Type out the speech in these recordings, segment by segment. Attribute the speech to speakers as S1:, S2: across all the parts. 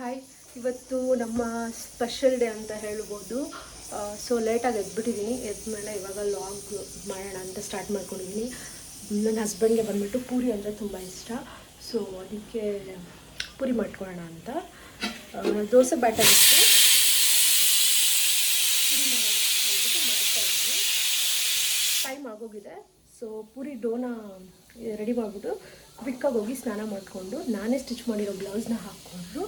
S1: Hi, ಇವತ್ತು ನಮ್ಮ special day ಅಂತ ಹೇಳ್ಬೋದು. ಸೊ ಲೇಟಾಗಿ ಎದ್ಬಿಟ್ಟಿದ್ದೀನಿ. ಎದ್ಮೇಲೆ ಇವಾಗ ಲಾಗ್ ಮಾಡೋಣ ಅಂತ ಸ್ಟಾರ್ಟ್ ಮಾಡ್ಕೊಂಡಿದ್ದೀನಿ. ನನ್ನ ಹಸ್ಬೆಂಡ್ಗೆ ಬಂದುಬಿಟ್ಟು ಪೂರಿ ಅಂದರೆ ತುಂಬ ಇಷ್ಟ. ಸೊ ಅದಕ್ಕೆ ಪೂರಿ ಮಾಡ್ಕೊಳ್ಳೋಣ ಅಂತ ದೋಸೆ ಬ್ಯಾಟರ್ ಇತ್ತು, ಪೂರಿ ಹೇಳ್ಬಿಟ್ಟು ಮಾಡ್ತಾಯಿದ್ದೀನಿ. ಟೈಮ್ ಆಗೋಗಿದೆ. ಸೊ ಪೂರಿ ಡೋನ ರೆಡಿ ಮಾಡಿಬಿಟ್ಟು ಕ್ವಿಕ್ಕಾಗಿ ಹೋಗಿ ಸ್ನಾನ ಮಾಡಿಕೊಂಡು ನಾನೇ ಸ್ಟಿಚ್ ಮಾಡಿರೋ ಬ್ಲೌಸ್ನ ಹಾಕ್ಕೊಂಡು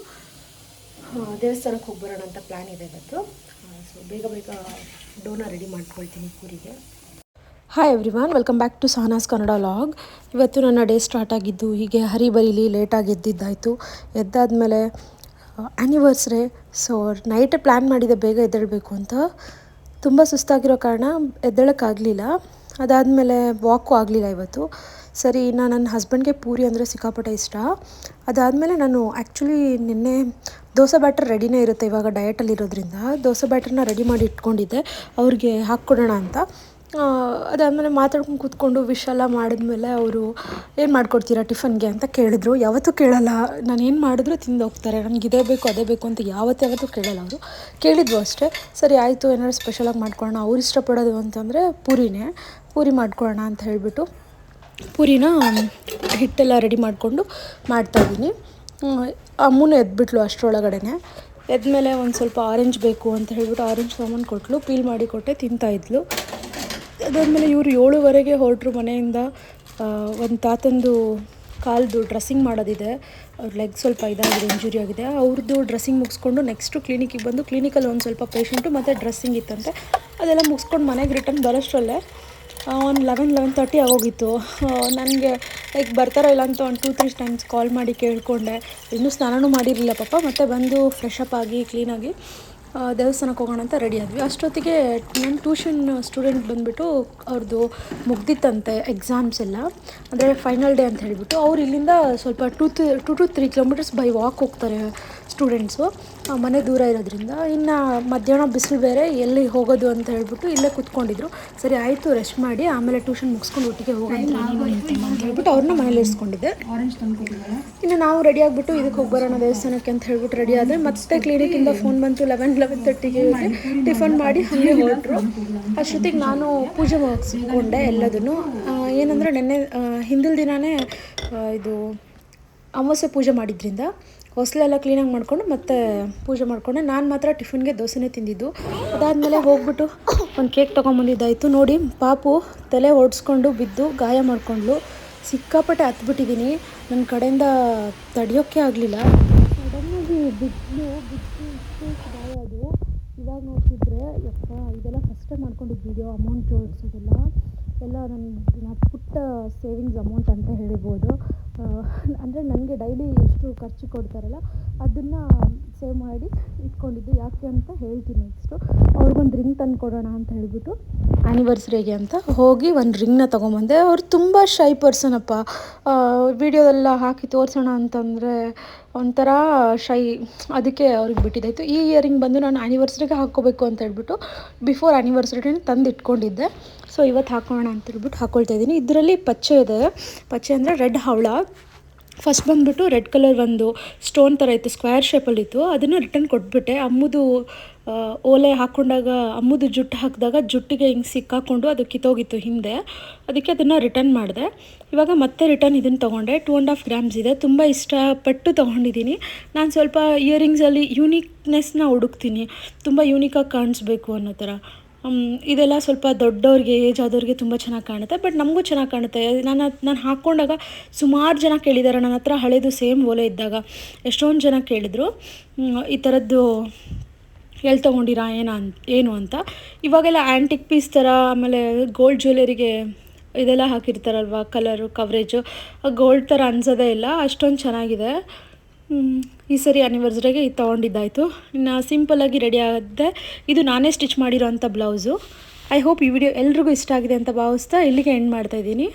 S1: ದೇವಸ್ಥಾನಕ್ಕೆ ಹೋಗಿ ಬರೋಣ ಅಂತ ಪ್ಲ್ಯಾನ್ ಇದೆ ಇವತ್ತು. ಸೊ ಬೇಗ ಡೋನ ರೆಡಿ ಮಾಡ್ಕೊಳ್ತೀನಿ ಪೂರಿಗೆ. Hi everyone, welcome back to Sahana's Kannada vlog. ಇವತ್ತು ನನ್ನ ಡೇ ಸ್ಟಾರ್ಟ್ ಆಗಿದ್ದು ಹೀಗೆ ಹರಿಬರಿಲಿ ಲೇಟಾಗಿ ಎದ್ದಿದ್ದಾಯಿತು. ಎದ್ದಾದಮೇಲೆ ಆ್ಯನಿವರ್ಸರಿ. ಸೊ ನೈಟ್ ಪ್ಲ್ಯಾನ್ ಮಾಡಿದೆ ಬೇಗ ಎದ್ದೇಳಬೇಕು ಅಂತ. ತುಂಬ ಸುಸ್ತಾಗಿರೋ ಕಾರಣ ಎದ್ದೇಳೋಕ್ಕಾಗಲಿಲ್ಲ. ಅದಾದಮೇಲೆ ವಾಕು ಆಗಲಿಲ್ಲ ಇವತ್ತು. ಸರಿ, ನನ್ನ ಹಸ್ಬೆಂಡ್ಗೆ ಪೂರಿ ಅಂದರೆ ಸಿಕ್ಕಾಪಟ್ಟೆ ಇಷ್ಟ. ಅದಾದಮೇಲೆ ನಾನು ಆ್ಯಕ್ಚುಲಿ ನಿನ್ನೆ ದೋಸೆ ಬ್ಯಾಟರ್ ರೆಡಿನೇ ಇರುತ್ತೆ ಇವಾಗ ಡಯಟಲ್ಲಿರೋದ್ರಿಂದ. ದೋಸೆ ಬ್ಯಾಟರ್ನ ರೆಡಿ ಮಾಡಿ ಇಟ್ಕೊಂಡಿದ್ದೆ ಅವ್ರಿಗೆ ಹಾಕ್ಕೊಡೋಣ ಅಂತ. ಅದಾದಮೇಲೆ ಮಾತಾಡ್ಕೊಂಡು ಕೂತ್ಕೊಂಡು ವಿಶ್ ಎಲ್ಲ ಮಾಡಿದ್ಮೇಲೆ ಅವರು ಏನು ಮಾಡ್ಕೊಡ್ತೀರಾ ಟಿಫನ್ಗೆ ಅಂತ ಕೇಳಿದ್ರು. ಯಾವತ್ತೂ ಕೇಳಲ್ಲ, ನಾನು ಏನು ಮಾಡಿದ್ರು ತಿಂದು ಹೋಗ್ತಾರೆ. ನನಗೆ ಇದೇ ಬೇಕು ಅದೇ ಬೇಕು ಅಂತ ಯಾವತ್ತೂ ಕೇಳಲ್ಲ ಅವರು. ಕೇಳಿದ್ರು ಅಷ್ಟೇ. ಸರಿ ಆಯಿತು, ಏನಾದ್ರು ಸ್ಪೆಷಲಾಗಿ ಮಾಡ್ಕೊಳ್ಳೋಣ. ಅವ್ರು ಇಷ್ಟಪಡೋದು ಅಂತಂದರೆ ಪೂರಿ ಮಾಡ್ಕೊಳ್ಳೋಣ ಅಂತ ಹೇಳಿಬಿಟ್ಟು ಪೂರಿನ ಹಿಟ್ಟೆಲ್ಲ ರೆಡಿ ಮಾಡಿಕೊಂಡು ಮಾಡ್ತಾಯಿದ್ದೀನಿ. ಅಮ್ಮನೂ ಎದ್ಬಿಟ್ಲು ಅಷ್ಟರೊಳಗಡೆ. ಎದ್ಮೇಲೆ ಒಂದು ಸ್ವಲ್ಪ ಆರೆಂಜ್ ಬೇಕು ಅಂತ ಹೇಳ್ಬಿಟ್ಟು ಆರೆಂಜ್ ತೊಗೊಂಡು ಕೊಟ್ಟಳು. ಪೀಲ್ ಮಾಡಿ ಕೊಟ್ಟೆ, ತಿಂತಾಯಿದ್ಲು. ಅದಾದಮೇಲೆ ಇವರು 7:15 ಹೊರಟರು ಮನೆಯಿಂದ. ಒಂದು ತಾತಂದು ಕಾಲ್ದು ಡ್ರೆಸ್ಸಿಂಗ್ ಮಾಡೋದಿದೆ. ಅವ್ರ ಲೆಗ್ ಸ್ವಲ್ಪ ಇದಾಗಿದೆ, ಇಂಜುರಿ ಆಗಿದೆ. ಅವ್ರದ್ದು ಡ್ರೆಸ್ಸಿಂಗ್ ಮುಗಿಸ್ಕೊಂಡು ನೆಕ್ಸ್ಟು ಕ್ಲಿನಿಕ್ಕಿಗೆ ಬಂದು ಕ್ಲಿನಿಕಲ್ಲಿ ಒಂದು ಸ್ವಲ್ಪ ಪೇಷಂಟು ಮತ್ತು ಡ್ರೆಸ್ಸಿಂಗ್ ಇತ್ತಂತೆ. ಅದೆಲ್ಲ ಮುಗಿಸ್ಕೊಂಡು ಮನೆಗೆ ರಿಟರ್ನ್ ಬರೋಷ್ಟರಲ್ಲೇ ಒಂದು 11:30 ಆಗೋಗಿತ್ತು. ನನಗೆ ಲೈಕ್ ಬರ್ತಾರೋ ಇಲ್ಲ ಅಂತ ಒಂದು 2-3 ಟೈಮ್ಸ್ ಕಾಲ್ ಮಾಡಿ ಕೇಳಿಕೊಂಡೆ. ಇನ್ನೂ ಸ್ನಾನನೂ ಮಾಡಿರಲಿಲ್ಲ ಪಾಪ. ಮತ್ತು ಬಂದು ಫ್ರೆಶ್ ಅಪ್ ಆಗಿ ಕ್ಲೀನಾಗಿ ದೇವಸ್ಥಾನಕ್ಕೆ ಹೋಗೋಣ ಅಂತ ರೆಡಿ ಆದ್ವಿ. ಅಷ್ಟೊತ್ತಿಗೆ ನನ್ನ ಟ್ಯೂಷನ್ ಸ್ಟೂಡೆಂಟ್ ಬಂದುಬಿಟ್ಟು ಅವ್ರದ್ದು ಮುಗ್ದಿತ್ತಂತೆ ಎಕ್ಸಾಮ್ಸ್ ಎಲ್ಲ, ಅಂದರೆ ಫೈನಲ್ ಡೇ ಅಂತ ಹೇಳಿಬಿಟ್ಟು. ಅವ್ರು ಇಲ್ಲಿಂದ ಸ್ವಲ್ಪ 2 to 3 ಕಿಲೋಮೀಟರ್ಸ್ ಬೈ ವಾಕ್ ಹೋಗ್ತಾರೆ ಸ್ಟೂಡೆಂಟ್ಸು, ಮನೆ ದೂರ ಇರೋದ್ರಿಂದ. ಇನ್ನು ಮಧ್ಯಾಹ್ನ ಬಿಸಿಲು ಬೇರೆ, ಎಲ್ಲಿ ಹೋಗೋದು ಅಂತ ಹೇಳ್ಬಿಟ್ಟು ಇಲ್ಲೇ ಕೂತ್ಕೊಂಡಿದ್ರು. ಸರಿ ಆಯಿತು, ರೆಸ್ಟ್ ಮಾಡಿ ಆಮೇಲೆ ಟ್ಯೂಷನ್ ಮುಗಿಸ್ಕೊಂಡು ಒಟ್ಟಿಗೆ ಹೋಗೋಣ ಅಂತ ಹೇಳ್ಬಿಟ್ಟು ಅವ್ರನ್ನ ಮನೇಲಿ ಇರಿಸ್ಕೊಂಡಿದ್ದೆ. ಇನ್ನು ನಾವು ರೆಡಿ ಆಗಿಬಿಟ್ಟು ಇದಕ್ಕೆ ಹೋಗಿ ಬರೋಣ ದೇವಸ್ಥಾನಕ್ಕೆ ಅಂತ ಹೇಳ್ಬಿಟ್ಟು ರೆಡಿ ಆದರೆ ಮತ್ತೆ ಕ್ಲಿನಿಕ್ಕಿಂದ ಫೋನ್ ಬಂತು 11:30ಗೆ. ಟಿಫನ್ ಮಾಡಿ ಹಾಗೆ ಹೊರಟರು. ಅಷ್ಟೊತ್ತಿಗೆ ನಾನು ಪೂಜೆ ಮುಗಿಸ್ಕೊಂಡೆ ಎಲ್ಲದನ್ನು. ಏನಂದರೆ ನೆನ್ನೆ ಹಿಂದಿನ ದಿನವೇ ಇದು ಅಮಾವಾಸ್ಯೆ ಪೂಜೆ ಮಾಡಿದ್ರಿಂದ ಹೊಸಲೆಲ್ಲ ಕ್ಲೀನಾಗಿ ಮಾಡಿಕೊಂಡು ಮತ್ತೆ ಪೂಜೆ ಮಾಡಿಕೊಂಡೆ. ನಾನು ಮಾತ್ರ ಟಿಫನ್ಗೆ ದೋಸೆನೇ ತಿಂದಿದ್ದು. ಅದಾದಮೇಲೆ ಹೋಗ್ಬಿಟ್ಟು ಒಂದು ಕೇಕ್ ತೊಗೊಂಬಂದಿದ್ದಾಯಿತು. ನೋಡಿ, ಪಾಪು ತಲೆ ಹೊಡೆಸ್ಕೊಂಡು ಬಿದ್ದು ಗಾಯ ಮಾಡಿಕೊಂಡ್ಲು. ಸಿಕ್ಕಾಪಟ್ಟೆ ಹತ್ಬಿಟ್ಟಿದ್ದೀನಿ. ನನ್ನ ಕಡೆಯಿಂದ ತಡೆಯೋಕ್ಕೆ ಆಗಲಿಲ್ಲ. ಸಡನ್ನಾಗಿ ಬಿದ್ದು ಗಾಯ ಅದು. ಇವಾಗ ನೋಡ್ತಿದ್ರೆ ಯಪ್ಪ, ಇದೆಲ್ಲ ಫಸ್ಟೇ ಮಾಡ್ಕೊಂಡಿದ್ದು ವಿಡಿಯೋ. ಅಮೌಂಟ್ ಜೋಡಿಸೋದೆಲ್ಲ ಎಲ್ಲ ನನ್ನ ಪುಟ್ಟ ಸೇವಿಂಗ್ಸ್ ಅಮೌಂಟ್ ಅಂತ ಹೇಳ್ಬೋದು. ಅಂದರೆ ನನಗೆ ಡೈಲಿ ಎಷ್ಟು ಖರ್ಚು ಕೊಡ್ತಾರಲ್ಲ ಅದನ್ನು ಸೇವ್ ಮಾಡಿ ಇಟ್ಕೊಂಡಿದ್ದು. ಯಾಕೆ ಅಂತ ಹೇಳ್ತೀನಿ ನೆಕ್ಸ್ಟು. ಅವ್ರಿಗೊಂದು ರಿಂಗ್ ತಂದು ಕೊಡೋಣ ಅಂತ ಹೇಳಿಬಿಟ್ಟು ಆ್ಯನಿವರ್ಸರಿಗೆ ಅಂತ ಹೋಗಿ ಒಂದು ರಿಂಗ್ನ ತೊಗೊಂಬಂದೆ. ಅವ್ರು ತುಂಬ ಶೈ ಪರ್ಸನಪ್ಪ. ವಿಡಿಯೋದೆಲ್ಲ ಹಾಕಿ ತೋರಿಸೋಣ ಅಂತಂದರೆ ಒಂಥರ ಶೈ. ಅದಕ್ಕೆ ಅವ್ರಿಗೆ ಬಿಟ್ಟಿದ್ದಾಯಿತು. ಈ ಇಯರಿಂಗ್ ಬಂದು ನಾನು ಆ್ಯನಿವರ್ಸರಿಗೆ ಹಾಕ್ಕೋಬೇಕು ಅಂತ ಹೇಳ್ಬಿಟ್ಟು ಬಿಫೋರ್ ಆ್ಯನಿವರ್ಸರಿನ ತಂದು ಇಟ್ಕೊಂಡಿದ್ದೆ. ಸೊ ಇವತ್ತು ಹಾಕೋಣ ಅಂತೇಳ್ಬಿಟ್ಟು ಹಾಕ್ಕೊಳ್ತಾ ಇದ್ದೀನಿ. ಇದರಲ್ಲಿ ಪಚ್ಚೆ ಇದೆ. ಪಚ್ಚೆ ಅಂದರೆ ರೆಡ್ ಹವಳ. ಫಸ್ಟ್ ಬಂದುಬಿಟ್ಟು ರೆಡ್ ಕಲರ್ ಒಂದು ಸ್ಟೋನ್ ಥರ ಇತ್ತು, ಸ್ಕ್ವೇರ್ ಶೇಪಲ್ಲಿತ್ತು. ಅದನ್ನು ರಿಟರ್ನ್ ಕೊಟ್ಬಿಟ್ಟೆ. ಅಮ್ಮದು ಓಲೆ ಹಾಕ್ಕೊಂಡಾಗ ಅಮ್ಮದು ಜುಟ್ಟು ಹಾಕಿದಾಗ ಜುಟ್ಟಿಗೆ ಹಿಂಗೆ ಸಿಕ್ಕಾಕೊಂಡು ಅದು ಕಿತ್ತೋಗಿತ್ತು ಹಿಂದೆ. ಅದಕ್ಕೆ ಅದನ್ನು ರಿಟರ್ನ್ ಮಾಡಿದೆ. ಇವಾಗ ಮತ್ತೆ ರಿಟರ್ನ್ ಇದನ್ನು ತೊಗೊಂಡೆ. 2.5 ಗ್ರಾಮ್ಸ್ ಇದೆ. ತುಂಬ ಇಷ್ಟಪಟ್ಟು ತೊಗೊಂಡಿದ್ದೀನಿ. ನಾನು ಸ್ವಲ್ಪ ಇಯರಿಂಗ್ಸಲ್ಲಿ ಯೂನಿಕ್ನೆಸ್ನ ಹುಡುಕ್ತೀನಿ, ತುಂಬ ಯೂನಿಕಾಗಿ ಕಾಣಿಸ್ಬೇಕು ಅನ್ನೋ ಥರ. ಇದೆಲ್ಲ ಸ್ವಲ್ಪ ದೊಡ್ಡವ್ರಿಗೆ, ಏಜ್ ಆದವ್ರಿಗೆ ತುಂಬ ಚೆನ್ನಾಗಿ ಕಾಣುತ್ತೆ. ಬಟ್ ನಮಗೂ ಚೆನ್ನಾಗಿ ಕಾಣುತ್ತೆ. ನಾನು ಹಾಕ್ಕೊಂಡಾಗ ಸುಮಾರು ಜನ ಕೇಳಿದ್ದಾರೆ ನನ್ನ ಹತ್ರ. ಹಳೇದು ಸೇಮ್ ಓಲೆ ಇದ್ದಾಗ ಎಷ್ಟೊಂದು ಜನ ಕೇಳಿದರು ಈ ಥರದ್ದು ಎಲ್ಲಿ ತೊಗೊಂಡಿರಾ ಏನು ಅಂತ. ಇವಾಗೆಲ್ಲ ಆ್ಯಂಟಿಕ್ ಪೀಸ್ ಥರ, ಆಮೇಲೆ ಗೋಲ್ಡ್ ಜ್ಯುವೆಲರಿಗೆ ಇದೆಲ್ಲ ಹಾಕಿರ್ತಾರಲ್ವ ಕಲರು ಕವ್ರೇಜು, ಗೋಲ್ಡ್ ಥರ ಅನ್ಸೋದೇ ಇಲ್ಲ. ಅಷ್ಟೊಂದು ಚೆನ್ನಾಗಿದೆ. ಈ ಸರಿ ಆ್ಯನಿವರ್ಸರಿಗೆ ಇದು ತೊಗೊಂಡಿದ್ದಾಯಿತು. ಇನ್ನು ಸಿಂಪಲ್ಲಾಗಿ ರೆಡಿ ಆಗುತ್ತೆ. ಇದು ನಾನೇ ಸ್ಟಿಚ್ ಮಾಡಿರೋ ಅಂಥ ಬ್ಲೌಸು. ಐ ಹೋಪ್ ಈ ವಿಡಿಯೋ ಎಲ್ರಿಗೂ ಇಷ್ಟ ಆಗಿದೆ ಅಂತ ಭಾವಿಸ್ತಾ ಇಲ್ಲಿಗೆ ಎಂಡ್ ಮಾಡ್ತಾಯಿದ್ದೀನಿ.